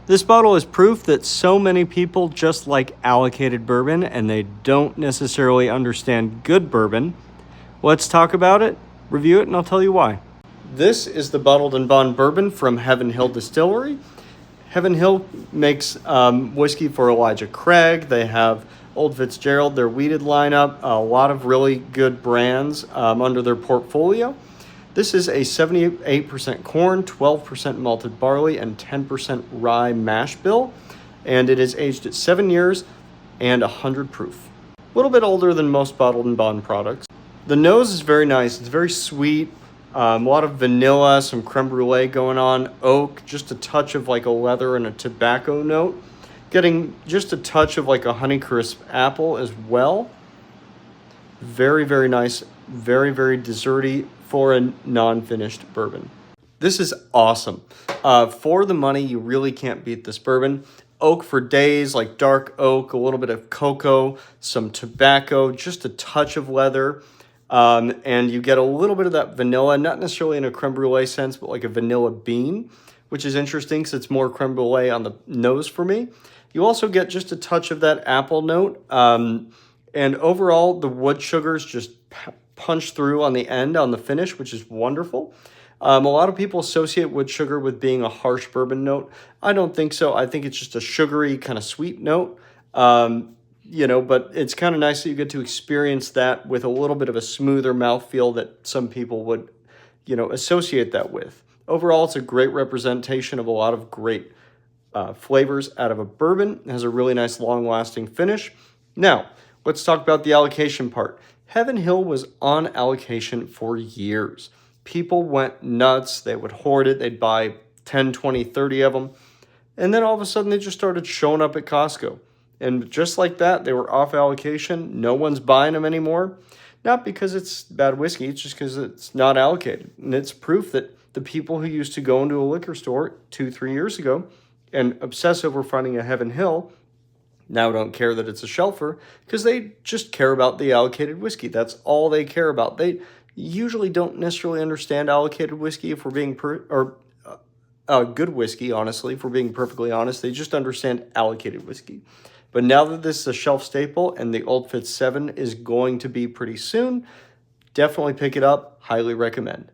This bottle is proof that so many people just like allocated bourbon and they don't necessarily understand good bourbon. Let's talk about it, review it, and I'll tell you why. This is the bottled and bond bourbon from Heaven Hill Distillery. Heaven Hill makes whiskey for Elijah Craig. They have Old Fitzgerald, their weeded lineup, a lot of really good brands under their portfolio. This is a 78% corn, 12% malted barley, and 10% rye mash bill, and it is aged at 7 years and 100 proof. A little bit older than most bottled and bond products. The nose is very nice. It's very sweet. A lot of vanilla, some creme brulee going on, oak, just a touch of like a leather and a tobacco note. Getting just a touch of like a Honeycrisp apple as well. Very, very nice. Very, very desserty for a non-finished bourbon. This is awesome. For the money, you really can't beat this bourbon. Oak for days, like dark oak, a little bit of cocoa, some tobacco, just a touch of leather. And you get a little bit of that vanilla, not necessarily in a creme brulee sense, but like a vanilla bean, which is interesting because it's more creme brulee on the nose for me. You also get just a touch of that apple note. And overall, the wood sugars just punch through on the end, on the finish, which is wonderful. A lot of people associate wood sugar with being a harsh bourbon note. I don't think so. I think it's just a sugary, kind of sweet note. But it's kind of nice that you get to experience that with a little bit of a smoother mouthfeel that some people would, associate that with. Overall, it's a great representation of a lot of great flavors out of a bourbon. It has a really nice long-lasting finish. Now, let's talk about the allocation part. Heaven Hill was on allocation for years. People went nuts. They would hoard it. They'd buy 10, 20, 30 of them. And then all of a sudden, they just started showing up at Costco. And just like that, they were off allocation. No one's buying them anymore. Not because it's bad whiskey. It's just because it's not allocated. And it's proof that the people who used to go into a liquor store 2-3 years ago and obsess over finding a Heaven Hill now don't care that it's a shelfer because they just care about the allocated whiskey. That's all they care about. They usually don't necessarily understand allocated whiskey if we're being good whiskey, honestly, if we're being perfectly honest. They just understand allocated whiskey. But now that this is a shelf staple and the Old Fitz 7 is going to be pretty soon, definitely pick it up. Highly recommend.